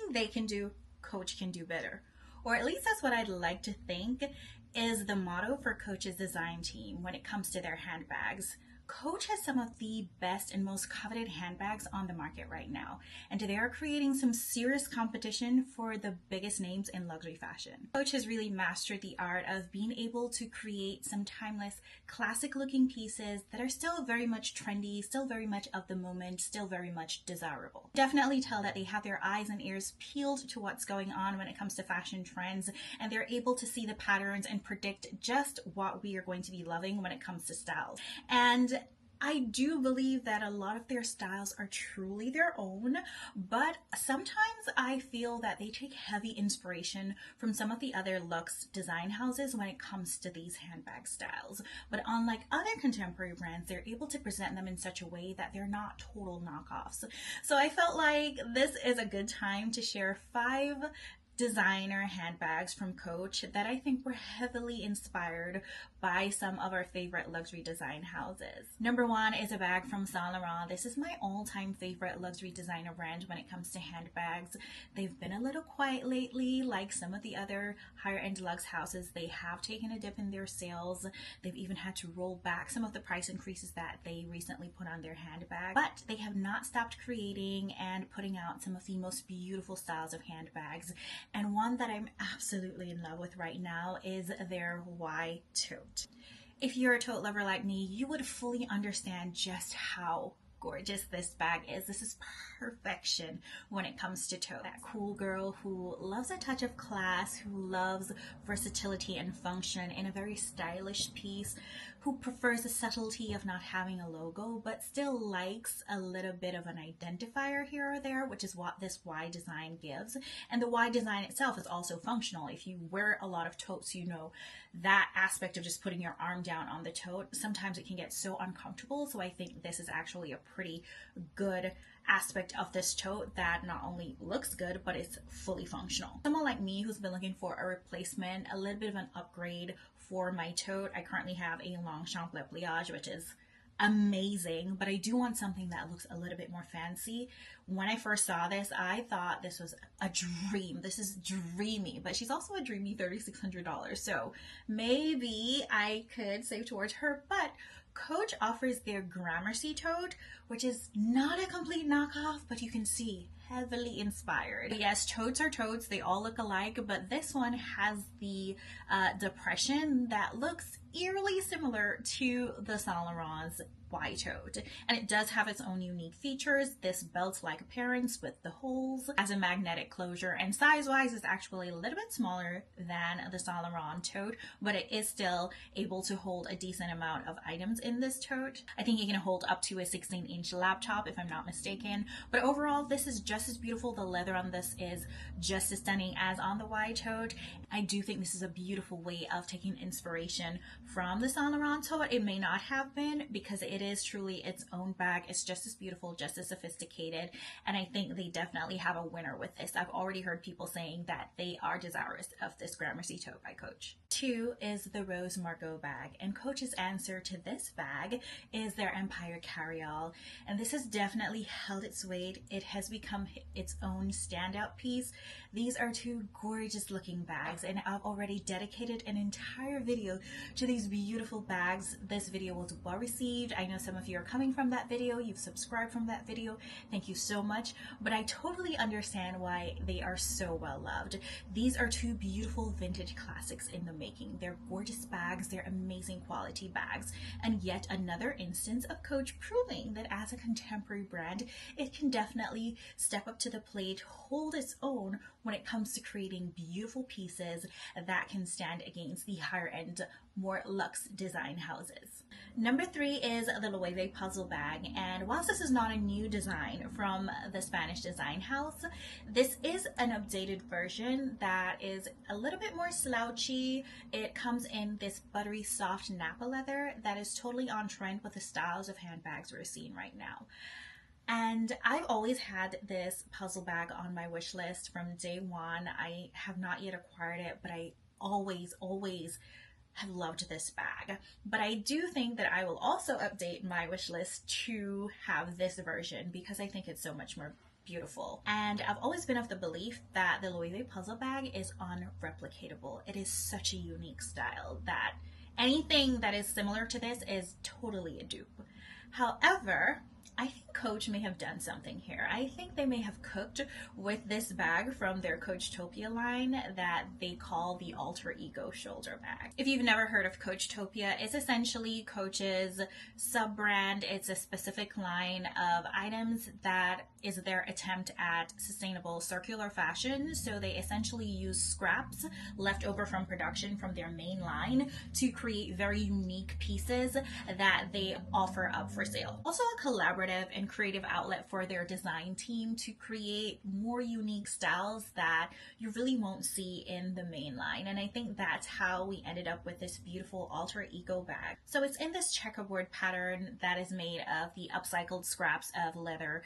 anything they can do, Coach can do better. Or at least that's what I'd like to think is the motto for Coach's design team when it comes to their handbags. Coach has some of the best and most coveted handbags on the market right now, and they are creating some serious competition for the biggest names in luxury fashion. Coach has really mastered the art of being able to create some timeless, classic looking pieces that are still very much trendy, still very much of the moment, still very much desirable. Definitely tell that they have their eyes and ears peeled to what's going on when it comes to fashion trends, and they're able to see the patterns and predict just what we are going to be loving when it comes to styles. And I do believe that a lot of their styles are truly their own, but sometimes I feel that they take heavy inspiration from some of the other luxe design houses when it comes to these handbag styles. But unlike other contemporary brands, they're able to present them in such a way that they're not total knockoffs. So I felt like this is a good time to share 5 designer handbags from Coach that I think were heavily inspired by some of our favorite luxury design houses. Number 1 is a bag from Saint Laurent. This is my all-time favorite luxury designer brand when it comes to handbags. They've been a little quiet lately, like some of the other higher-end luxe houses. They have taken a dip in their sales. They've even had to roll back some of the price increases that they recently put on their handbags. But they have not stopped creating and putting out some of the most beautiful styles of handbags. And one that I'm absolutely in love with right now is their Y tote. If you're a tote lover like me, you would fully understand just how gorgeous this bag is. This is perfection when it comes to tote. That cool girl who loves a touch of class, who loves versatility and function in a very stylish piece, who prefers the subtlety of not having a logo, but still likes a little bit of an identifier here or there, which is what this Y design gives. And the Y design itself is also functional. If you wear a lot of totes, you know that aspect of just putting your arm down on the tote, sometimes it can get so uncomfortable. So I think this is actually a pretty good aspect of this tote that not only looks good, but it's fully functional. Someone like me who's been looking for a replacement, a little bit of an upgrade for my tote, I currently have a Longchamp Le Pliage, which is amazing, but I do want something that looks a little bit more fancy. When I first saw this, I thought this was a dream. This is dreamy, but she's also a dreamy $3,600. So maybe I could save towards her, but Coach offers their Gramercy tote, which is not a complete knockoff, but you can see heavily inspired. Yes, totes are totes, they all look alike, but this one has the depression that looks eerily similar to the Saint Laurent's Y tote, and it does have its own unique features. This belt-like appearance with the holes as a magnetic closure, and size-wise is actually a little bit smaller than the Saint Laurent tote, but it is still able to hold a decent amount of items in this tote. I think it can hold up to a 16-inch laptop if I'm not mistaken, but overall this is just as beautiful. The leather on this is just as stunning as on the Y tote. I do think this is a beautiful way of taking inspiration from the Saint Laurent tote. It may not have been, because it is truly its own bag. It's just as beautiful, just as sophisticated, and I think they definitely have a winner with this. I've already heard people saying that they are desirous of this Gramercy tote by Coach. 2 is the Rose Margot bag, and Coach's answer to this bag is their Empire Carryall, and this has definitely held its weight. It has become its own standout piece. These are 2 gorgeous looking bags, and I've already dedicated an entire video to these beautiful bags. This video was well received. I know some of you are coming from that video, you've subscribed from that video, thank you so much, but I totally understand why they are so well loved. These are 2 beautiful vintage classics in the making. They're gorgeous bags, they're amazing quality bags, and yet another instance of Coach proving that as a contemporary brand, it can definitely step up to the plate, hold its own when it comes to creating beautiful pieces that can stand against the higher end, more luxe design houses. Number 3 is the Loewe puzzle bag, and whilst this is not a new design from the Spanish design house, this is an updated version that is a little bit more slouchy. It comes in this buttery soft Napa leather that is totally on trend with the styles of handbags we're seeing right now. And I've always had this puzzle bag on my wish list from day one. I have not yet acquired it, but I always have loved this bag. But I do think that I will also update my wish list to have this version because I think it's so much more beautiful. And I've always been of the belief that the Loewe puzzle bag is unreplicatable. It is such a unique style that anything that is similar to this is totally a dupe. However, I think Coach may have done something here. I think they may have cooked with this bag from their Coachtopia line that they call the Alter Ego shoulder bag. If you've never heard of Coachtopia, it's essentially Coach's sub-brand. It's a specific line of items that is their attempt at sustainable circular fashion. So they essentially use scraps left over from production from their main line to create very unique pieces that they offer up for sale. Also a collaborative and creative outlet for their design team to create more unique styles that you really won't see in the main line. And I think that's how we ended up with this beautiful Alter Ego bag. So it's in this checkerboard pattern that is made of the upcycled scraps of leather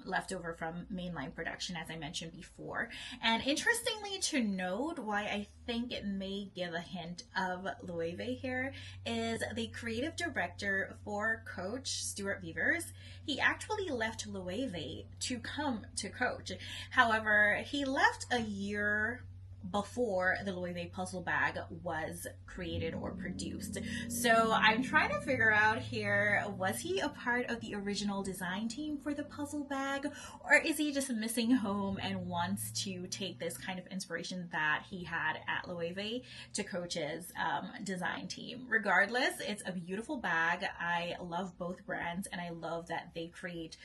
left over from mainline production, as I mentioned before. And interestingly to note, why I think it may give a hint of Loewe here, is the creative director for Coach, Stuart Beavers. He actually left Loewe to come to Coach. However, he left a year before the Loewe puzzle bag was created or produced. So I'm trying to figure out here, was he a part of the original design team for the puzzle bag, or is he just missing home and wants to take this kind of inspiration that he had at Loewe to Coach's design team? Regardless, it's a beautiful bag. I love both brands, and I love that they create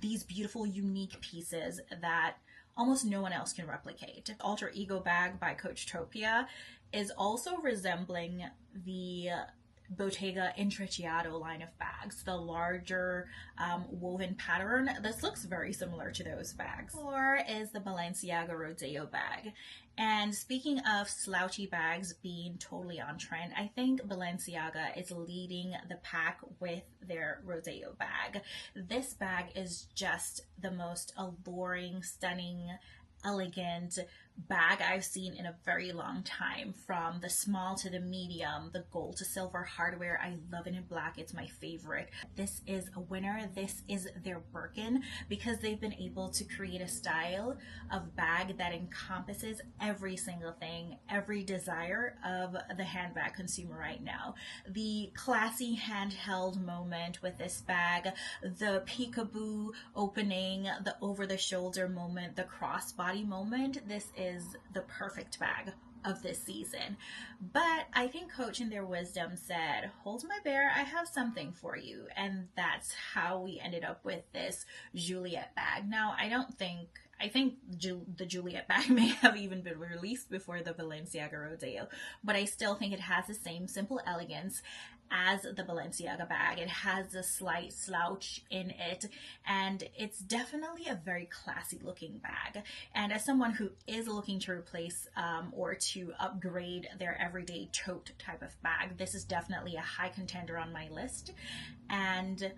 these beautiful, unique pieces that almost no one else can replicate. Alter Ego bag by Coachtopia is also resembling the Bottega Intrecciato line of bags, the larger woven pattern. This looks very similar to those bags. Or is the Balenciaga Rodeo bag. And speaking of slouchy bags being totally on trend, I think Balenciaga is leading the pack with their Rodeo bag. This bag is just the most alluring, stunning, elegant bag I've seen in a very long time. From the small to the medium, the gold to silver hardware. I love it in black. It's my favorite. This is a winner. This is their Birkin, because they've been able to create a style of bag that encompasses every single thing, every desire of the handbag consumer right now. The classy handheld moment with this bag, the peekaboo opening, the over-the-shoulder moment, the crossbody moment. This is the perfect bag of this season. But I think Coach in their wisdom said, hold my bear, I have something for you. And that's how we ended up with this Juliet bag. Now, I think the Juliet bag may have even been released before the Balenciaga Rodeo, but I still think it has the same simple elegance as the Balenciaga bag. It has a slight slouch in it, and it's definitely a very classy looking bag. And as someone who is looking to replace or to upgrade their everyday tote type of bag, this is definitely a high contender on my list. And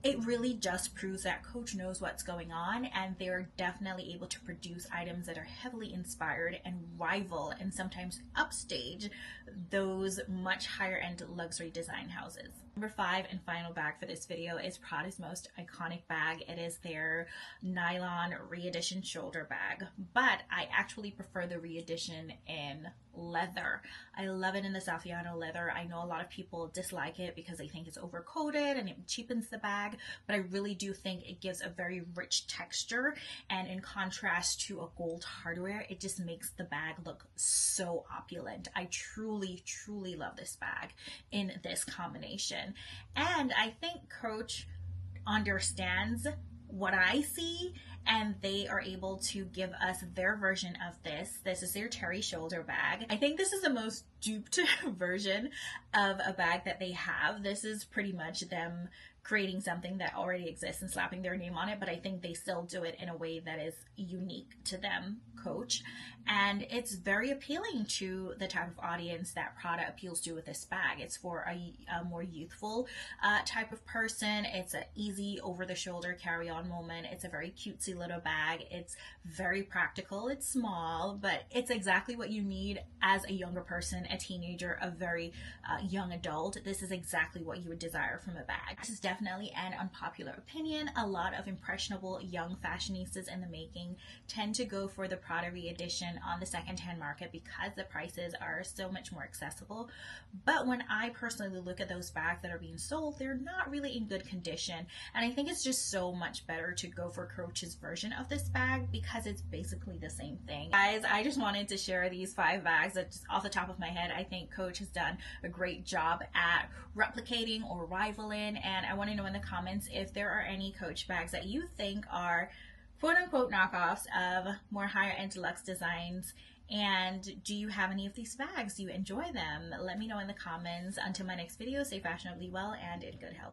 it really just proves that Coach knows what's going on, and they're definitely able to produce items that are heavily inspired and rival and sometimes upstage those much higher end luxury design houses. Number 5 and final bag for this video is Prada's most iconic bag. It is their nylon re-edition shoulder bag, but I actually prefer the re-edition in leather. I love it in the Saffiano leather. I know a lot of people dislike it because they think it's overcoated and it cheapens the bag, but I really do think it gives a very rich texture, and in contrast to a gold hardware, it just makes the bag look so opulent. I truly love this bag in this combination, and I think Coach understands what I see, and they are able to give us their version of this. This is their Terry shoulder bag. I think this is the most duped version of a bag that they have. This is pretty much them creating something that already exists and slapping their name on it, but I think they still do it in a way that is unique to them, Coach. And it's very appealing to the type of audience that Prada appeals to with this bag. It's for a more youthful type of person. It's an easy over-the-shoulder carry-on moment. It's a very cutesy little bag. It's very practical. It's small, but it's exactly what you need as a younger person a teenager, a very young adult, this is exactly what you would desire from a bag. This is definitely an unpopular opinion. A lot of impressionable young fashionistas in the making tend to go for the Prada re-edition on the secondhand market because the prices are so much more accessible. But when I personally look at those bags that are being sold, they're not really in good condition. And I think it's just so much better to go for Coach's version of this bag because it's basically the same thing. Guys, I just wanted to share these 5 bags that just off the top of my head, I think Coach has done a great job at replicating or rivaling. And I want to know in the comments if there are any Coach bags that you think are quote unquote knockoffs of more higher end deluxe designs. And do you have any of these bags? Do you enjoy them? Let me know in the comments. Until my next video, stay fashionably well and in good health.